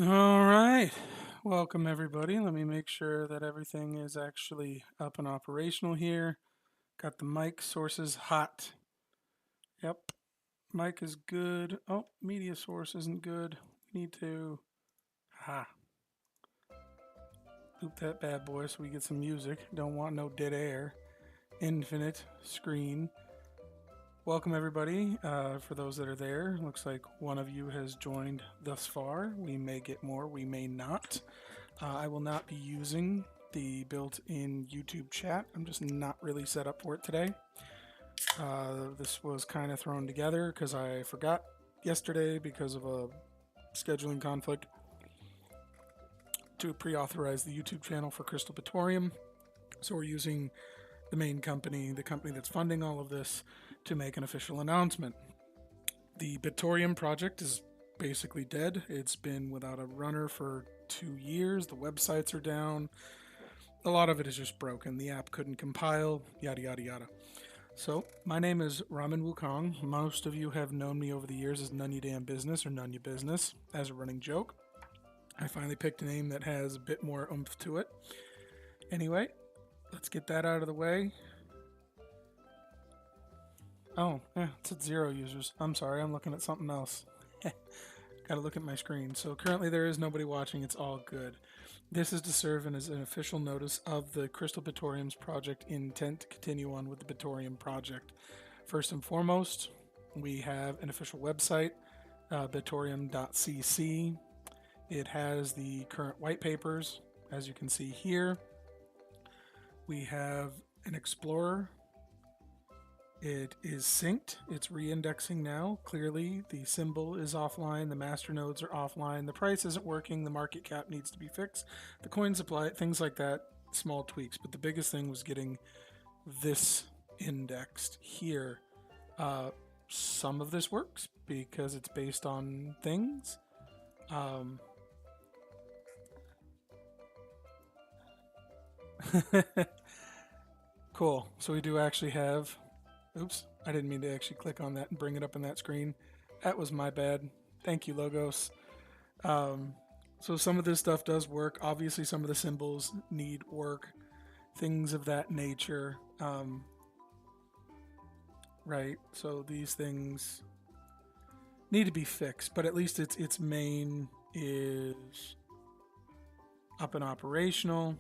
All right. Welcome, everybody. Let me make sure that everything is actually up and operational here. Got the mic sources hot. Yep. Mic is good. Oh, media source isn't good. We need to. Ha. Loop that bad boy so we get some music. Don't want no dead air. Infinite screen. Welcome, everybody. For those that are there, looks like one of you has joined thus far. We may get more, we may not. I will not be using the built-in YouTube chat. I'm just not really set up for it today. This was kind of thrown together because I forgot yesterday because of a scheduling conflict to pre-authorize the YouTube channel for Crystal Bitoreum. So we're using the main company, the company that's funding all of this, to make an official announcement. The Bitoreum project is basically dead. It's been without a runner for 2 years. The websites are down. A lot of it is just broken. The app couldn't compile, yada, yada, yada. So, my name is Ramen Wukong. Most of you have known me over the years as None You Damn Business or None You Business as a running joke. I finally picked a name that has a bit more oomph to it. Anyway, let's get that out of the way. Oh, yeah, it's at 0 users. I'm sorry, I'm looking at something else. Gotta look at my screen. So currently there is nobody watching. It's all good. This is to serve as an official notice of the Crystal Bitoreum's project intent to continue on with the Bitoreum project. First and foremost, we have an official website, bitoreum.cc. It has the current white papers, as you can see here. We have an explorer. It is synced. It's re-indexing now. Clearly, the symbol is offline. The master nodes are offline. The price isn't working. The market cap needs to be fixed. The coin supply, things like that, small tweaks. But the biggest thing was getting this indexed here. Some of this works because it's based on things. Cool. So we do actually have. Oops, I didn't mean to actually click on that and bring it up in that screen. That was my bad. Thank you, Logos. So some of this stuff does work. Obviously, some of the symbols need work, things of that nature. Right. So these things need to be fixed, but at least its main is up and operational.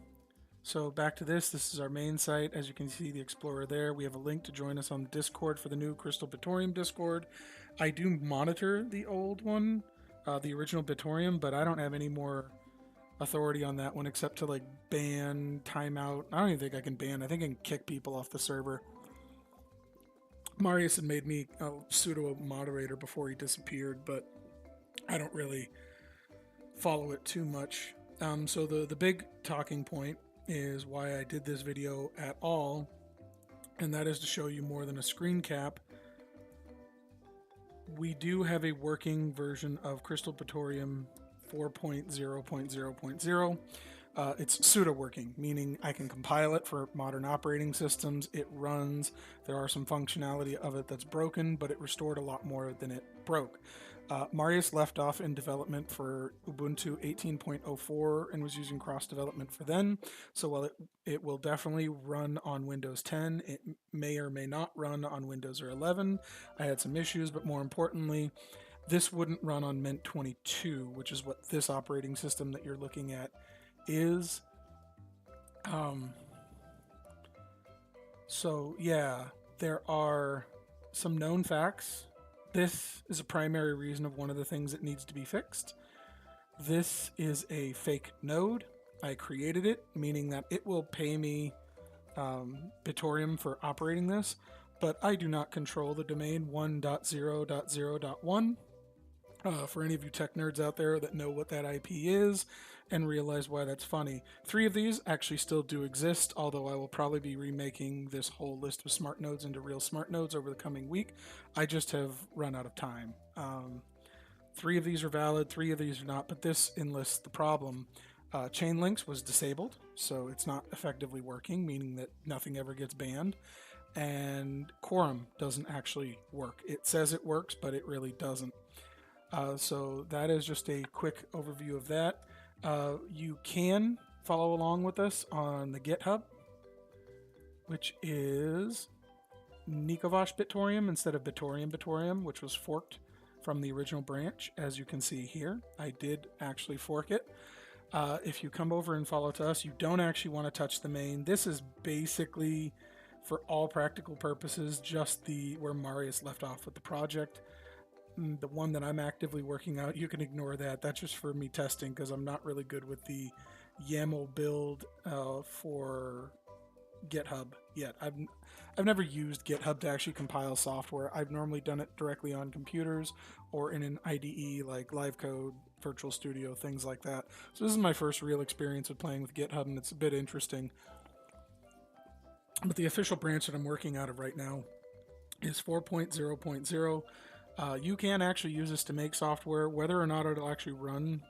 So back to this. This is our main site. As you can see, the Explorer there. We have a link to join us on the Discord for the new Crystal Bitoreum Discord. I do monitor the old one, the original Bitoreum, but I don't have any more authority on that one except to like ban, timeout. I don't even think I can ban. I think I can kick people off the server. Marius had made me a pseudo moderator before he disappeared, but I don't really follow it too much. So the big talking point is why I did this video at all, and that is to show you more than a screen cap. We do have a working version of Crystal Bitoreum 4.0.0.0. It's pseudo working, meaning I can compile it for modern operating systems. It runs. There are some functionality of it that's broken, but it restored a lot more than it broke. Marius left off in development for Ubuntu 18.04 and was using cross development for then. So while it will definitely run on Windows 10, it may or may not run on Windows or 11. I had some issues, but more importantly, this wouldn't run on Mint 22, which is what this operating system that you're looking at is. So yeah, there are some known facts. This is a primary reason of one of the things that needs to be fixed. This is a fake node. I created it, meaning that it will pay me Bitoreum for operating this, but I do not control the domain 1.0.0.1. For any of you tech nerds out there that know what that IP is and realize why that's funny. 3 of these actually still do exist, although I will probably be remaking this whole list of smart nodes into real smart nodes over the coming week. I just have run out of time. 3 of these are valid, 3 of these are not, but this enlists the problem. Chain links was disabled, so it's not effectively working, meaning that nothing ever gets banned. And quorum doesn't actually work. It says it works, but it really doesn't. So that is just a quick overview of that. You can follow along with us on the GitHub, which is Nikovash Bitoreum instead of Bitoreum, which was forked from the original branch. As you can see here, I did actually fork it. If you come over and follow to us, you don't actually want to touch the main. This is basically, for all practical purposes, just the where Marius left off with the project. The one that I'm actively working out, you can ignore that. That's just for me testing because I'm not really good with the YAML build for GitHub yet. I've never used GitHub to actually compile software. I've normally done it directly on computers or in an IDE like LiveCode, Virtual Studio, things like that. So this is my first real experience with playing with GitHub, and it's a bit interesting. But the official branch that I'm working out of right now is 4.0.0. You can actually use this to make software. Whether or not it'll actually run,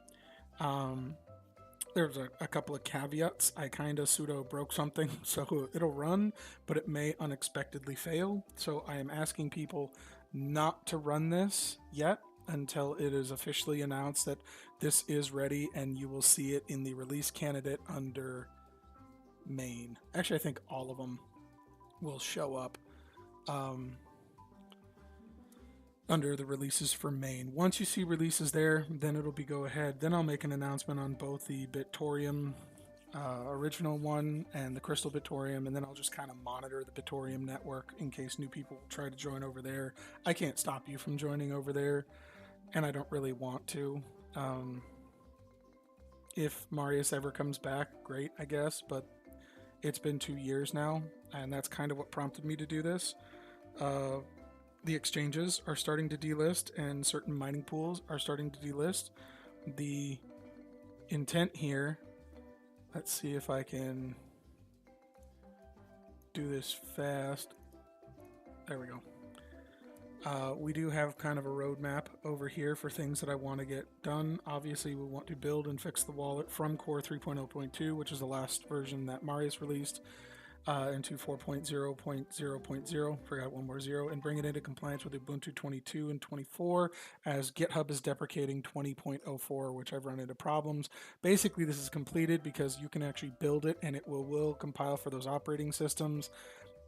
there's a couple of caveats. I kind of sudo broke something, so it'll run, but it may unexpectedly fail. So I am asking people not to run this yet until it is officially announced that this is ready, and you will see it in the release candidate under main. Actually, I think all of them will show up under the releases for main. Once you see releases there, then it'll be go ahead. Then I'll make an announcement on both the Bitoreum original one and the Crystal Bitoreum, and then I'll just kind of monitor the Bitoreum Network in case new people try to join over there. I can't stop you from joining over there, and I don't really want to. If Marius ever comes back, great, I guess, but it's been 2 years now, and that's kind of what prompted me to do this. The exchanges are starting to delist, and certain mining pools are starting to delist. The intent here, let's see if I can do this fast. There we go. We do have kind of a roadmap over here for things that I want to get done. Obviously, we want to build and fix the wallet from Core 3.0.2, which is the last version that Marius released, into 4.0.0.0, forgot one more zero, and bring it into compliance with Ubuntu 22 and 24, as GitHub is deprecating 20.04, which I've run into problems. Basically, this is completed because you can actually build it, and it will compile for those operating systems,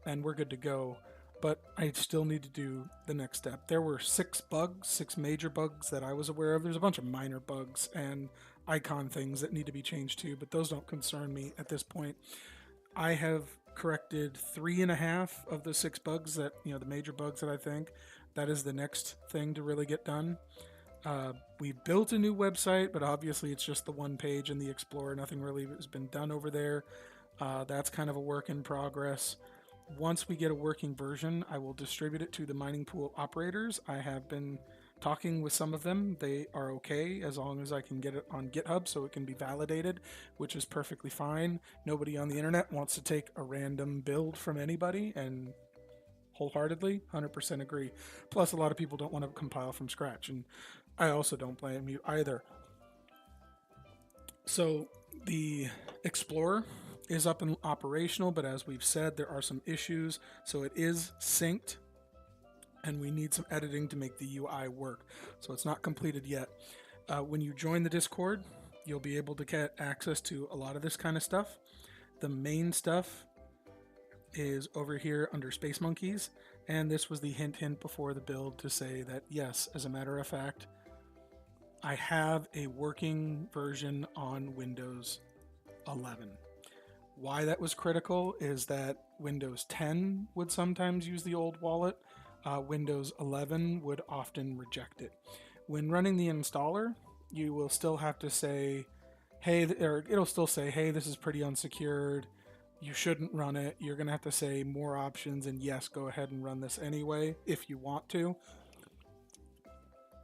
and we're good to go. But I still need to do the next step. There were 6 major bugs that I was aware of. There's a bunch of minor bugs and icon things that need to be changed too, but those don't concern me at this point. I have corrected 3.5 of the 6 bugs that, the major bugs that I think. That is the next thing to really get done. We built a new website, but obviously it's just the one page in the Explorer. Nothing really has been done over there. That's kind of a work in progress. Once we get a working version, I will distribute it to the mining pool operators. I have been talking with some of them. They are okay as long as I can get it on GitHub so it can be validated, which is perfectly fine. Nobody on the internet wants to take a random build from anybody, and wholeheartedly, 100% agree. Plus, a lot of people don't want to compile from scratch, and I also don't blame you either. So the Explorer is up and operational, but as we've said, there are some issues. So it is synced, and we need some editing to make the UI work. So it's not completed yet. When you join the Discord, you'll be able to get access to a lot of this kind of stuff. The main stuff is over here under Space Monkeys, and this was the hint before the build to say that yes, as a matter of fact, I have a working version on Windows 11. Why that was critical is that Windows 10 would sometimes use the old wallet. Windows 11 would often reject it. When running the installer, you will still have to say, hey, or it'll still say, hey, this is pretty unsecured. You shouldn't run it. You're going to have to say more options, and yes, go ahead and run this anyway if you want to.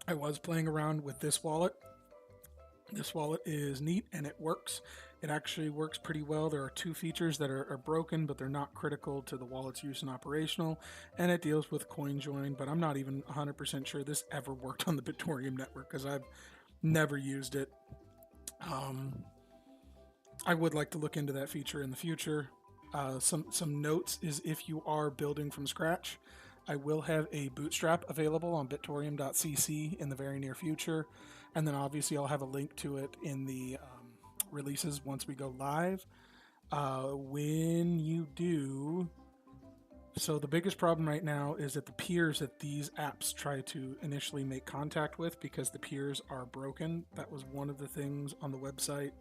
I was playing around with this wallet. This wallet is neat and it works. It actually works pretty well. There are 2 features that are broken, but they're not critical to the wallet's use and operational, and it deals with coin join, but I'm not even 100% sure this ever worked on the Bitoreum network because I've never used it. I would like to look into that feature in the future. Some notes is if you are building from scratch, I will have a bootstrap available on Bitoreum.cc in the very near future, and then obviously I'll have a link to it in the releases once we go live. When you do, so the biggest problem right now is that the peers that these apps try to initially make contact with, because the peers are broken. That was one of the things on the website.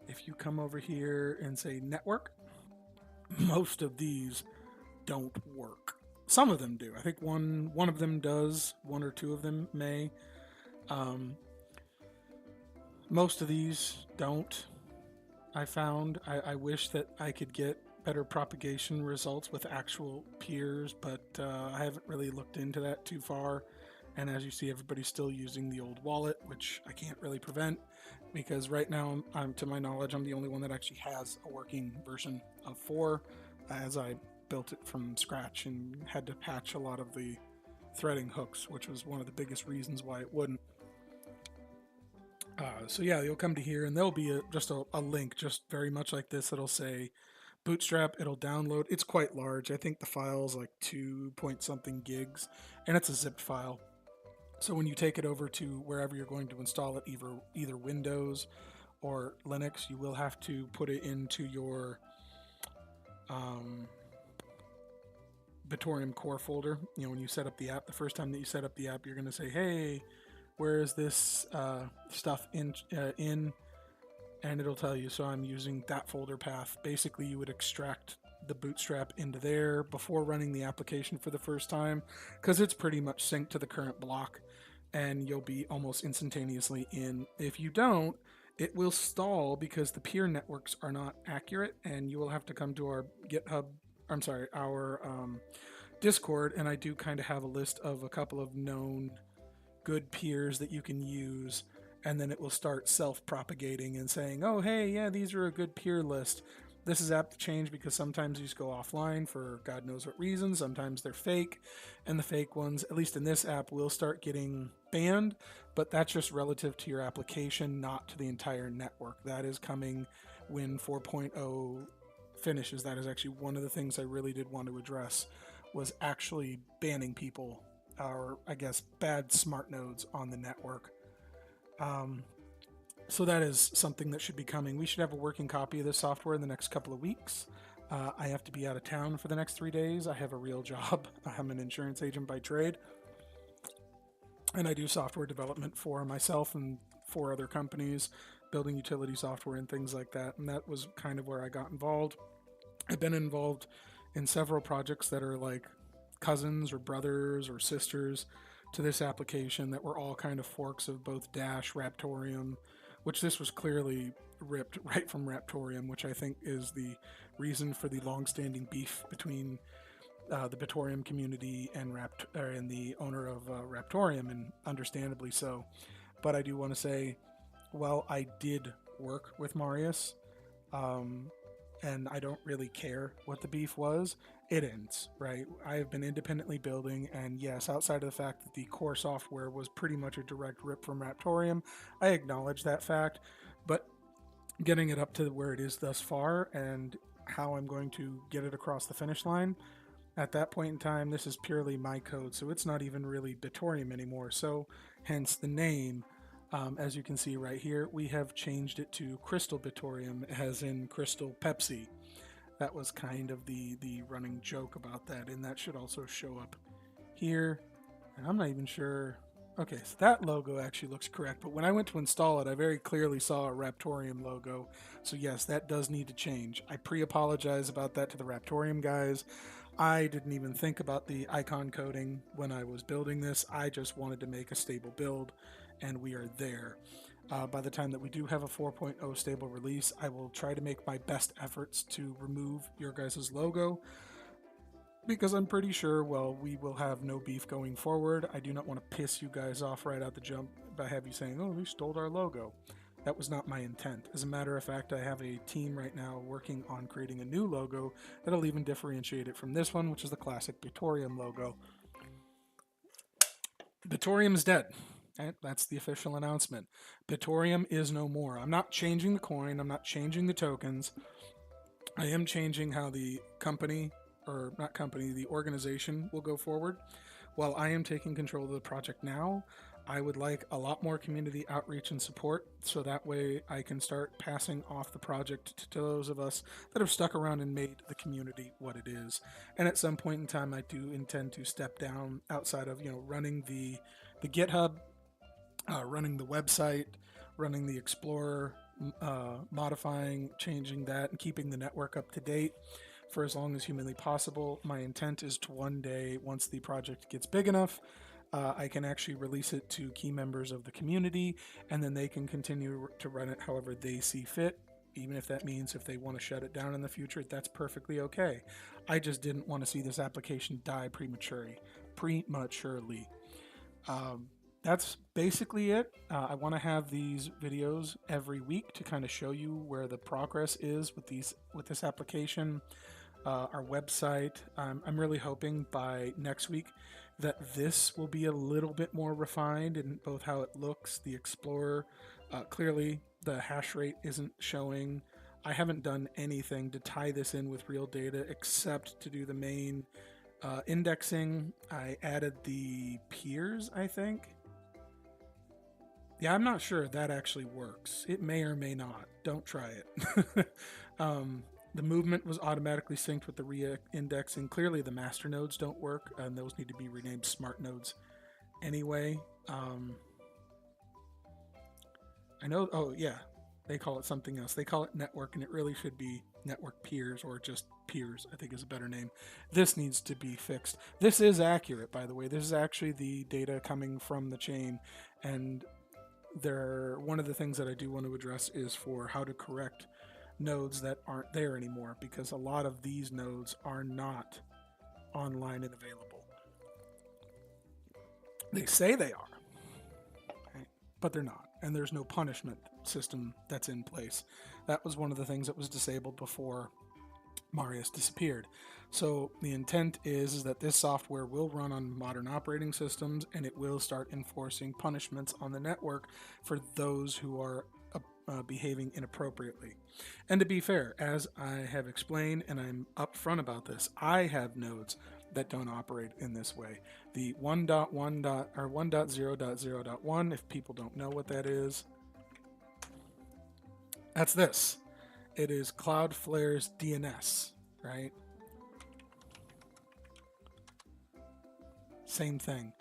If you come over here and say network, most of these don't work. Some of them do. I think one of them does. One or two of them may. Um, most of these don't. I found. I wish that I could get better propagation results with actual peers, but I haven't really looked into that too far. And as you see, everybody's still using the old wallet, which I can't really prevent, because right now, to my knowledge, I'm the only one that actually has a working version of 4, as I built it from scratch and had to patch a lot of the threading hooks, which was one of the biggest reasons why it wouldn't. So yeah, you'll come to here and there'll be just a link, just very much like this. It'll say Bootstrap. It'll download. It's quite large. I think the file's like 2 point something gigs, and it's a zipped file. So when you take it over to wherever you're going to install it, either Windows or Linux, you will have to put it into your Bitoreum core folder. You know, when you set up the app, the first time that you set up the app, you're going to say, "Hey, where is this stuff in?" And it'll tell you. So I'm using that folder path. Basically, you would extract the bootstrap into there before running the application for the first time, because it's pretty much synced to the current block, and you'll be almost instantaneously in. If you don't, it will stall because the peer networks are not accurate, and you will have to come to our GitHub. I'm sorry, our Discord, and I do kind of have a list of a couple of known good peers that you can use, and then it will start self-propagating and saying, "Oh, hey, yeah, these are a good peer list." This is apt to change because sometimes these go offline for God knows what reason. Sometimes they're fake, and the fake ones, at least in this app, will start getting banned, but that's just relative to your application, not to the entire network. That is coming when 4.0 finishes. That is actually one of the things I really did want to address, was actually banning people, or I guess bad smart nodes on the network. So that is something that should be coming. We should have a working copy of this software in the next couple of weeks. I have to be out of town for the next 3 days. I have a real job. I'm an insurance agent by trade, and I do software development for myself and for other companies, building utility software and things like that. And that was kind of where I got involved. I've been involved in several projects that are like cousins or brothers or sisters to this application that were all kind of forks of both Dash, Raptorium, which this was clearly ripped right from Raptorium, which I think is the reason for the long-standing beef between the Bitoreum community and the owner of Raptorium, and understandably so. But I do want to say, well, I did work with Marius, and I don't really care what the beef was. It ends, right? I have been independently building, and yes, outside of the fact that the core software was pretty much a direct rip from Raptorium, I acknowledge that fact, but getting it up to where it is thus far and how I'm going to get it across the finish line, at that point in time, this is purely my code, so it's not even really Bitoreum anymore, so hence the name. As you can see right here, we have changed it to Crystal Bitoruem, as in Crystal Pepsi. That was kind of the running joke about that, and that should also show up here. And I'm not even sure. Okay, so that logo actually looks correct, but when I went to install it, I very clearly saw a Raptorium logo. So yes, that does need to change. I pre-apologize about that to the Raptorium guys. I didn't even think about the icon coding when I was building this. I just wanted to make a stable build, and we are there. By the time that we do have a 4.0 stable release, I will try to make my best efforts to remove your guys' logo, because I'm pretty sure, well, we will have no beef going forward. I do not want to piss you guys off right out the jump by have you saying, "Oh, they stole our logo." That was not my intent. As a matter of fact, I have a team right now working on creating a new logo that'll even differentiate it from this one, which is the classic Bitoreum logo. Bitoreum is dead. Right? That's the official announcement. Bitoreum is no more. I'm not changing the coin. I'm not changing the tokens. I am changing how the company or not company, the organization will go forward. While I am taking control of the project now, I would like a lot more community outreach and support so that way I can start passing off the project to those of us that have stuck around and made the community what it is. And at some point in time, I do intend to step down outside of running the GitHub, running the website, running the Explorer, modifying, changing that, and keeping the network up to date for as long as humanly possible. My intent is to one day, once the project gets big enough, I can actually release it to key members of the community, and then they can continue to run it however they see fit. Even if that means if they want to shut it down in the future, that's perfectly okay. I just didn't want to see this application die prematurely. That's basically it. I want to have these videos every week to kind of show you where the progress is with this application, our website. I'm really hoping by next week that this will be a little bit more refined in both how it looks, the Explorer. Clearly, the hash rate isn't showing. I haven't done anything to tie this in with real data except to do the main indexing. I added the peers, I think. Yeah, I'm not sure if that actually works. It may or may not. Don't try it. The movement was automatically synced with the re-indexing. Clearly, the master nodes don't work, and those need to be renamed smart nodes anyway. I know, oh yeah, they call it something else. They call it network, and it really should be network peers or just peers, I think is a better name. This needs to be fixed. This is accurate, by the way. This is actually the data coming from the chain, and one of the things that I do want to address is for how to correct nodes that aren't there anymore, because a lot of these nodes are not online and available. They say they are, right? But they're not, and there's no punishment system that's in place. That was one of the things that was disabled before Marius disappeared. So the intent is that this software will run on modern operating systems, and it will start enforcing punishments on the network for those who are behaving inappropriately. And to be fair, as I have explained, and I'm upfront about this, I have nodes that don't operate in this way. The 1.0.0.1, if people don't know what that is, that's this. It is Cloudflare's DNS, right? Same thing.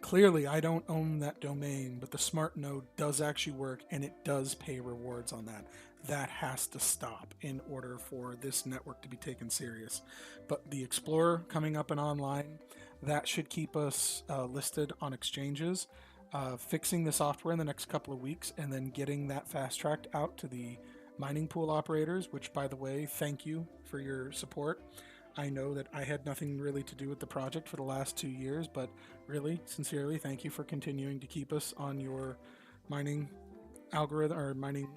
Clearly, I don't own that domain, but the smart node does actually work, and it does pay rewards on that. That has to stop in order for this network to be taken serious. But the Explorer coming up and online, that should keep us listed on exchanges. Fixing the software in the next couple of weeks, and then getting that fast-tracked out to the mining pool operators, which, by the way, thank you for your support. I know that I had nothing really to do with the project for the last 2 years, but really, sincerely, thank you for continuing to keep us on your mining algorithm or mining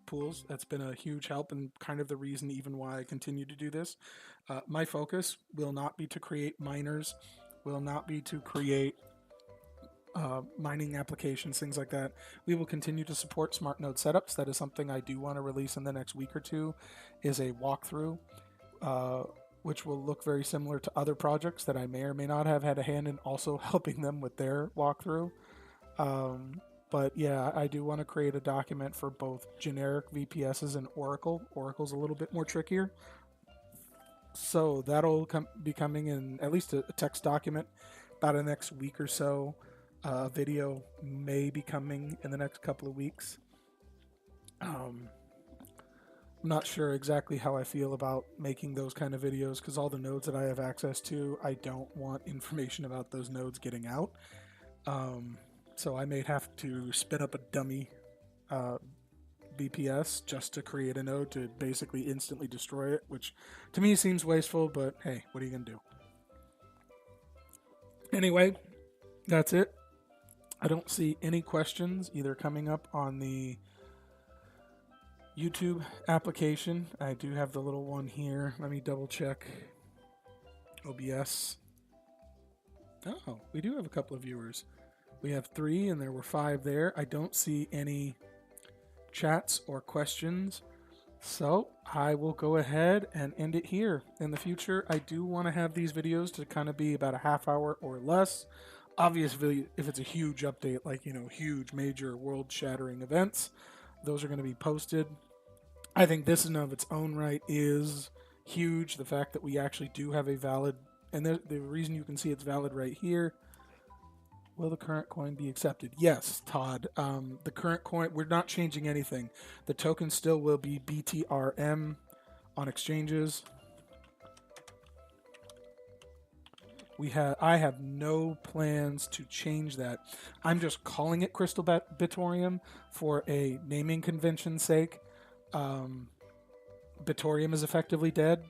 pools. That's been a huge help and kind of the reason even why I continue to do this. My focus will not be to create miners, will not be to create mining applications, things like that. We will continue to support smart node setups. That is something I do want to release in the next week or two, is a walkthrough, which will look very similar to other projects that I may or may not have had a hand in also helping them with their walkthrough. But yeah, I do want to create a document for both generic VPSs and Oracle. Oracle's a little bit more trickier. So that'll be coming in at least a text document about the next week or so. Video may be coming in the next couple of weeks. I'm not sure exactly how I feel about making those kind of videos, because all the nodes that I have access to, I don't want information about those nodes getting out. So I may have to spin up a dummy VPS just to create a node to basically instantly destroy it, which to me seems wasteful, but hey, what are you going to do? Anyway, that's it. I don't see any questions either coming up on the YouTube application. I do have the little one here. Let me double check. OBS. Oh, we do have a couple of viewers. We have 3 and there were 5 there. I don't see any chats or questions. So I will go ahead and end it here. In the future, I do want to have these videos to kind of be about a half hour or less. Obviously, if it's a huge update, like, huge major world shattering events, those are going to be posted. I think this in and of its own right is huge. The fact that we actually do have a valid, and the reason you can see it's valid right here. Will the current coin be accepted? Yes, Todd. The current coin, we're not changing anything. The token still will be BTRM on exchanges. I have no plans to change that. I'm just calling it Crystal Bitoreum for a naming convention's sake. Bitoreum is effectively dead.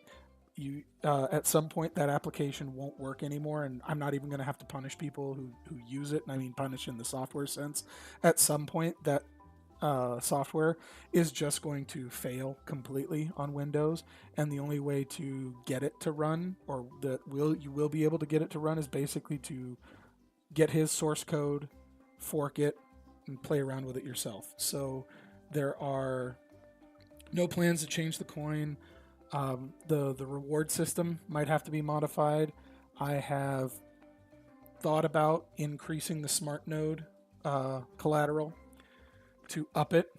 At some point that application won't work anymore, and I'm not even going to have to punish people who use it. And I mean punish in the software sense. At some point that software is just going to fail completely on Windows, and the only way to get it to run, or you will be able to get it to run, is basically to get his source code, fork it, and play around with it yourself. So there are no plans to change the coin. The reward system might have to be modified. I have thought about increasing the smart node collateral to up it,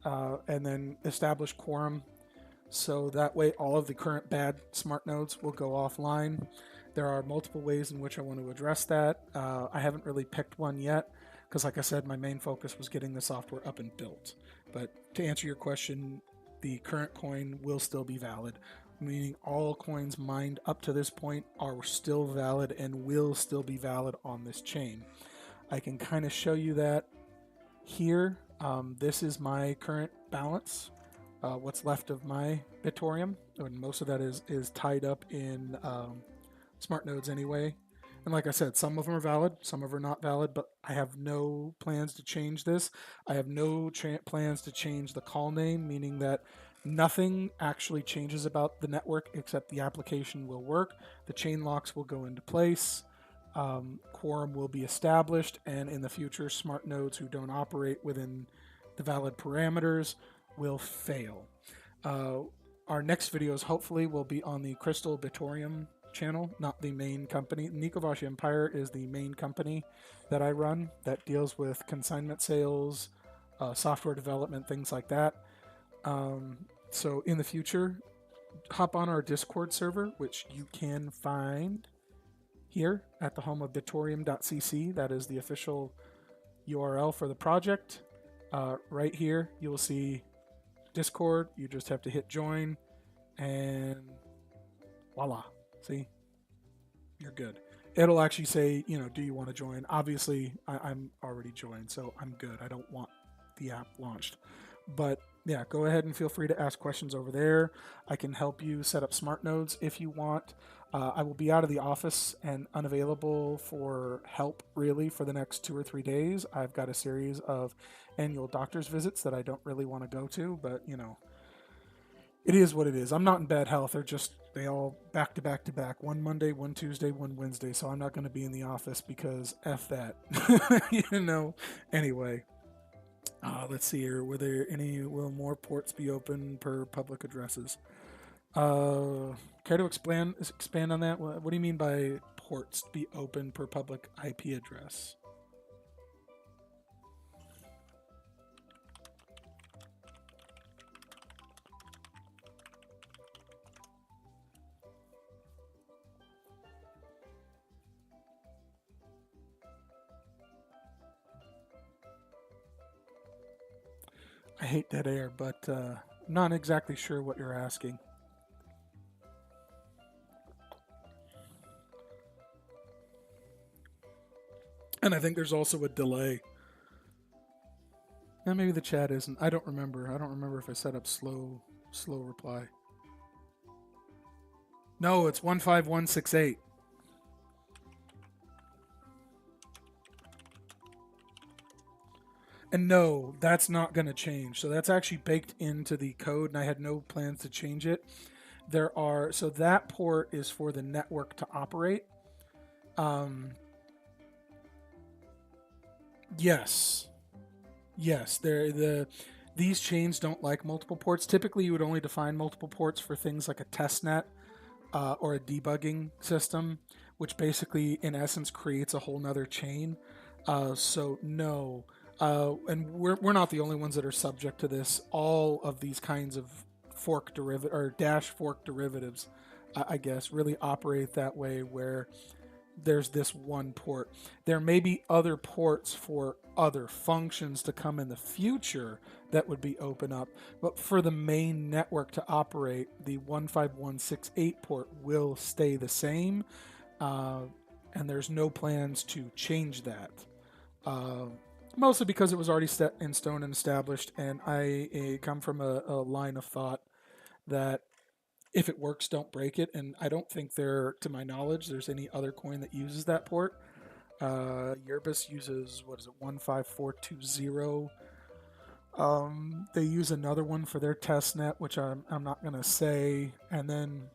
and then establish quorum, so that way all of the current bad smart nodes will go offline. There are multiple ways in which I want to address that. I haven't really picked one yet because, like I said, my main focus was getting the software up and built. But to answer your question, the current coin will still be valid, meaning all coins mined up to this point are still valid and will still be valid on this chain. I can kind of show you that here. This is my current balance, what's left of my Bitoreum, and most of that is tied up in smart nodes anyway. And like I said, some of them are valid, some of them are not valid, but I have no plans to change this. I have no plans to change the call name, meaning that nothing actually changes about the network except the application will work. The chain locks will go into place. Quorum will be established, and in the future, smart nodes who don't operate within the valid parameters will fail. Our next videos hopefully will be on the Crystal Bitoruem channel, not the main company. Nikovash Empire is the main company that I run that deals with consignment sales, software development, things like that. So in the future, hop on our Discord server, which you can find here at the home of Bitoreum.cc. That is the official URL for the project. Right here, you will see Discord. You just have to hit join, and voila. See? You're good. It'll actually say, do you want to join? Obviously, I'm already joined, so I'm good. I don't want the app launched. But yeah, go ahead and feel free to ask questions over there. I can help you set up smart nodes if you want. I will be out of the office and unavailable for help really for the next 2 or 3 days. I've got a series of annual doctor's visits that I don't really want to go to, but it is what it is. I'm not in bad health. They all back to back to back. One Monday, one Tuesday, one Wednesday. So I'm not going to be in the office because F that. Anyway. Let's see here. Will more ports be open per public addresses? Care to expand on that? What do you mean by ports be open per public IP address? I hate dead air, but not exactly sure what you're asking. And I think there's also a delay. And maybe the chat isn't. I don't remember. I don't remember if I set up slow reply. No, it's 15168. And no, that's not going to change. So that's actually baked into the code, and I had no plans to change it. So that port is for the network to operate. Yes. The These chains don't like multiple ports. Typically, you would only define multiple ports for things like a test net or a debugging system, which basically, in essence, creates a whole nother chain. So no, and we're not the only ones that are subject to this. All of these kinds of fork derivative or dash fork derivatives, I guess, really operate that way, where there's this one port. There may be other ports for other functions to come in the future that would be open up, but for the main network to operate, the 15168 port will stay the same, uh, and there's no plans to change that. Uh, Mostly because it was already set in stone and established, and I come from a line of thought that if it works, don't break it. And I don't think to my knowledge, there's any other coin that uses that port. Yerbus uses, what is it, 15420. They use another one for their test net, which I'm not going to say. And then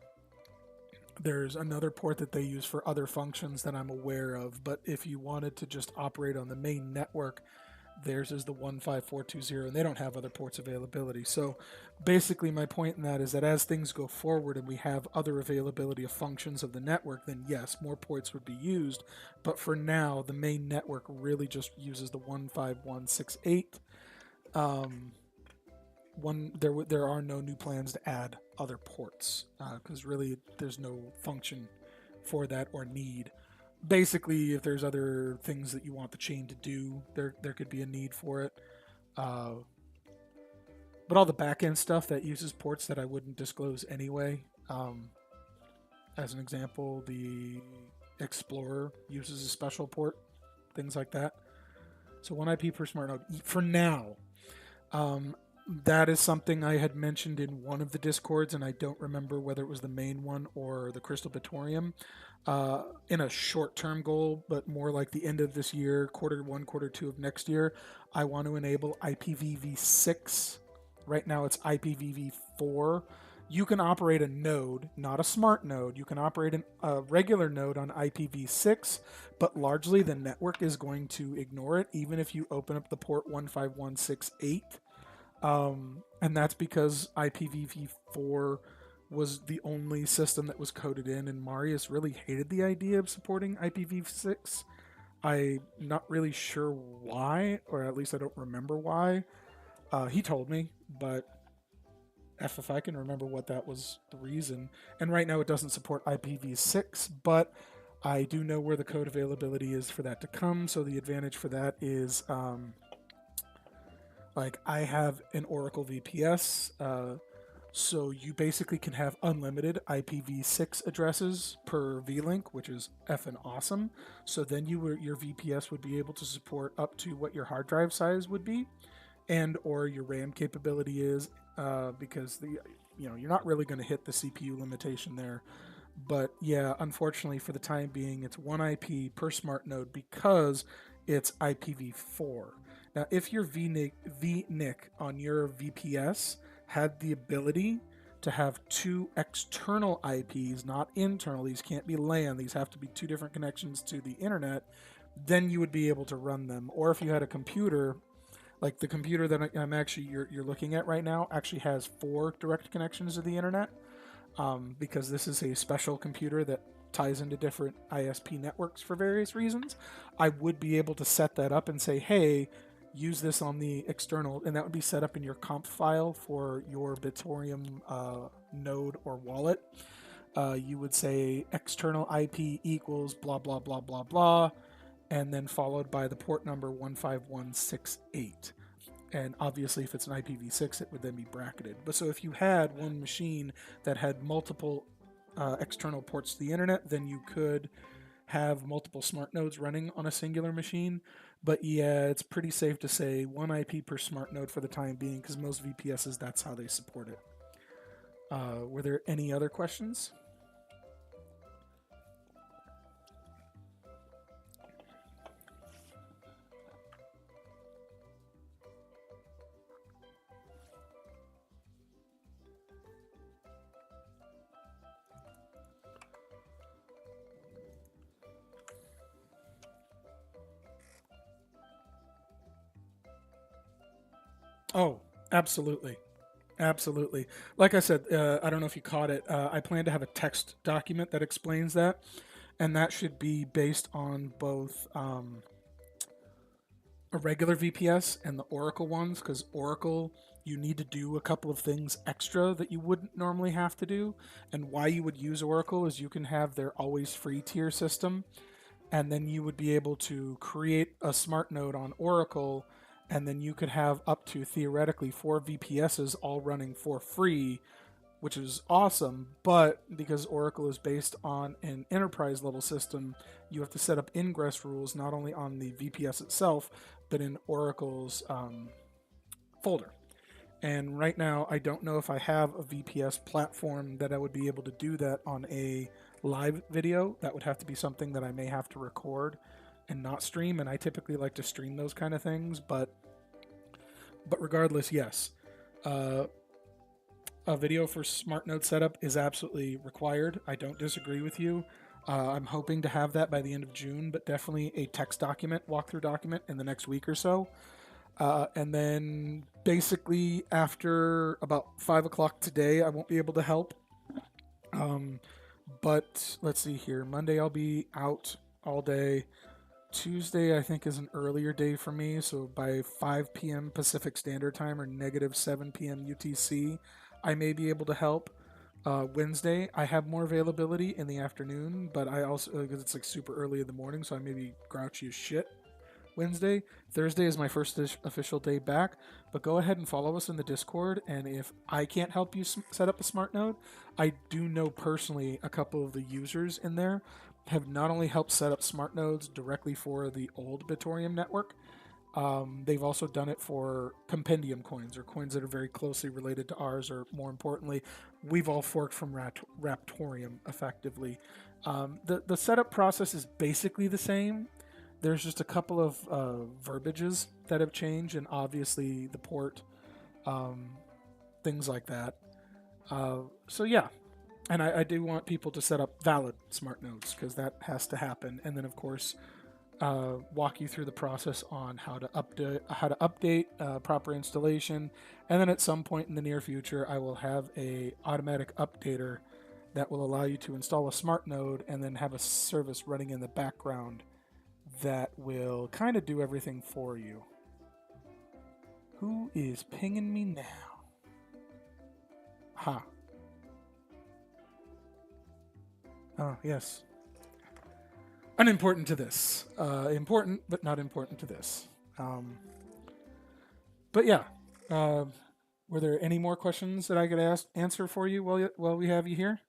there's another port that they use for other functions that I'm aware of. But if you wanted to just operate on the main network, theirs is the 15420, and they don't have other ports availability. So basically, my point in that is that as things go forward and we have other availability of functions of the network, then yes, more ports would be used. But for now, the main network really just uses the 15168. There are no new plans to add other ports because really there's no function for that or need. Basically, if there's other things that you want the chain to do, there could be a need for it. Uh, but all the back-end stuff that uses ports that I wouldn't disclose anyway. As an example, the Explorer uses a special port, things like that. So 1 IP per smart node for now. That is something I had mentioned in one of the Discords, and I don't remember whether it was the main one or the Crystal Bitoreum. In a short-term goal, but more like the end of this year, Q1, Q2 of next year, I want to enable IPv6. Right now it's IPv4. You can operate a node, not a smart node. You can operate a regular node on IPv6, but largely the network is going to ignore it, even if you open up the port 15168. And that's because IPv4 was the only system that was coded in, and Marius really hated the idea of supporting IPv6. I'm not really sure why, or at least I don't remember why. He told me, but if I can remember what that was the reason. And right now it doesn't support IPv6, but I do know where the code availability is for that to come, so the advantage for that is like I have an Oracle VPS, so you basically can have unlimited IPv6 addresses per VLink, which is effing awesome. So then your VPS would be able to support up to what your hard drive size would be, and or your RAM capability is, because you're not really going to hit the CPU limitation there. But yeah, unfortunately for the time being, it's 1 IP per smart node because it's IPv4. Now, if your VNIC on your VPS had the ability to have two external IPs, not internal, these can't be LAN, these have to be two different connections to the internet, then you would be able to run them. Or if you had a computer, like the computer that you're looking at right now actually has 4 direct connections to the internet, because this is a special computer that ties into different ISP networks for various reasons. I would be able to set that up and say, hey, use this on the external, and that would be set up in your comp file for your Bitoreum node or wallet. You would say external IP equals blah, blah, blah, blah, blah, and then followed by the port number 15168. And obviously, if it's an IPv6, it would then be bracketed. But so if you had one machine that had multiple external ports to the internet, then you could have multiple smart nodes running on a singular machine. But yeah, it's pretty safe to say 1 IP per smart node for the time being, because most VPSs, that's how they support it. Were there any other questions? Oh, Absolutely. Absolutely. Like I said, I don't know if you caught it. I plan to have a text document that explains that, and that should be based on both a regular VPS and the Oracle ones, because Oracle, you need to do a couple of things extra that you wouldn't normally have to do. And why you would use Oracle is you can have their always free tier system, and then you would be able to create a smart node on Oracle, and then you could have up to theoretically 4 VPSs all running for free, which is awesome. But because Oracle is based on an enterprise level system, you have to set up ingress rules not only on the VPS itself, but in Oracle's folder. And right now, I don't know if I have a VPS platform that I would be able to do that on a live video. That would have to be something that I may have to record and not stream. And I typically like to stream those kind of things. But regardless, yes. A video for smart node setup is absolutely required. I don't disagree with you. I'm hoping to have that by the end of June, but definitely a text document, walkthrough document in the next week or so. And then basically after about 5 o'clock today, I won't be able to help. But let's see here. Monday I'll be out all day. Tuesday I think is an earlier day for me, so by 5 p.m. Pacific Standard Time or negative 7 p.m. UTC, I may be able to help. Wednesday I have more availability in the afternoon, but I also, because it's like super early in the morning, so I may be grouchy as shit Wednesday. Thursday is my first official day back, but go ahead and follow us in the Discord, and if I can't help you set up a smart node, I do know personally a couple of the users in there have not only helped set up smart nodes directly for the old Bitoreum network, they've also done it for compendium coins, or coins that are very closely related to ours, or more importantly, we've all forked from Raptorium effectively. The setup process is basically the same. There's just a couple of verbiages that have changed, and obviously the port, things like that. So yeah, and I do want people to set up valid smart nodes, because that has to happen. And then of course, walk you through the process on how to update proper installation, and then at some point in the near future, I will have a automatic updater that will allow you to install a smart node and then have a service running in the background that will kind of do everything for you. Who is pinging me now? Ha. Oh, yes. Unimportant to this. Important, but not important to this. But yeah. Were there any more questions that I could answer for you while we have you here?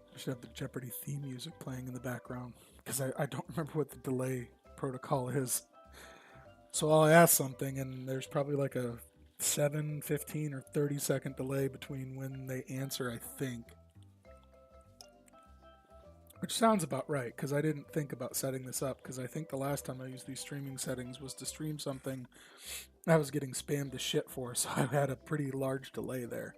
I should have the Jeopardy theme music playing in the background, because I don't remember what the delay protocol is. So I'll ask something, and there's probably like a 7, 15, or 30-second delay between when they answer, I think. Which sounds about right, because I didn't think about setting this up, because I think the last time I used these streaming settings was to stream something I was getting spammed to shit for, so I had a pretty large delay there.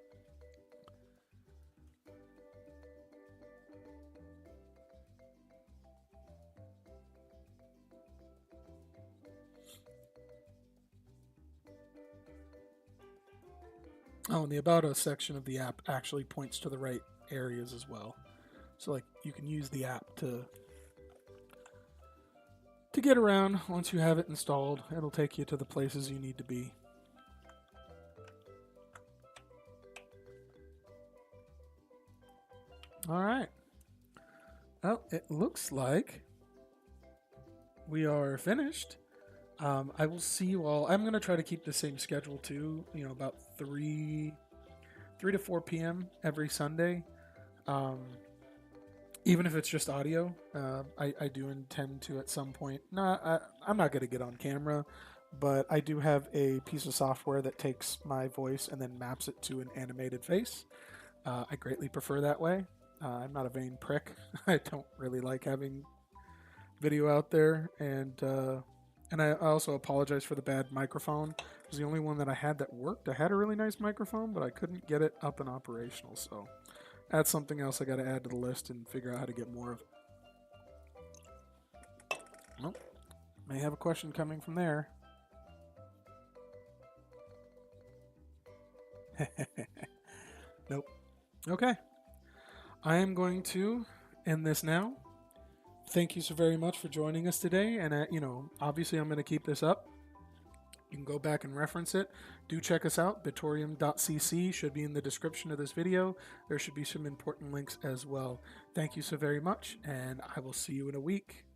Oh, and the About Us section of the app actually points to the right areas as well. So, like, you can use the app to get around. Once you have it installed, it'll take you to the places you need to be. All right. Well, it looks like we are finished. I will see you all. I'm going to try to keep the same schedule too. You know, about 3 to 4 p.m. every Sunday. Even if it's just audio, I do intend to at some point. I'm not going to get on camera, but I do have a piece of software that takes my voice and then maps it to an animated face. I greatly prefer that way. I'm not a vain prick. I don't really like having video out there, and And I also apologize for the bad microphone. It was the only one that I had that worked. I had a really nice microphone, but I couldn't get it up and operational. So that's something else I got to add to the list and figure out how to get more of. Nope. May have a question coming from there. Nope. Okay. I am going to end this now. Thank you so very much for joining us today. And, obviously I'm going to keep this up. You can go back and reference it. Do check us out. Bitoreum.cc should be in the description of this video. There should be some important links as well. Thank you so very much, and I will see you in a week.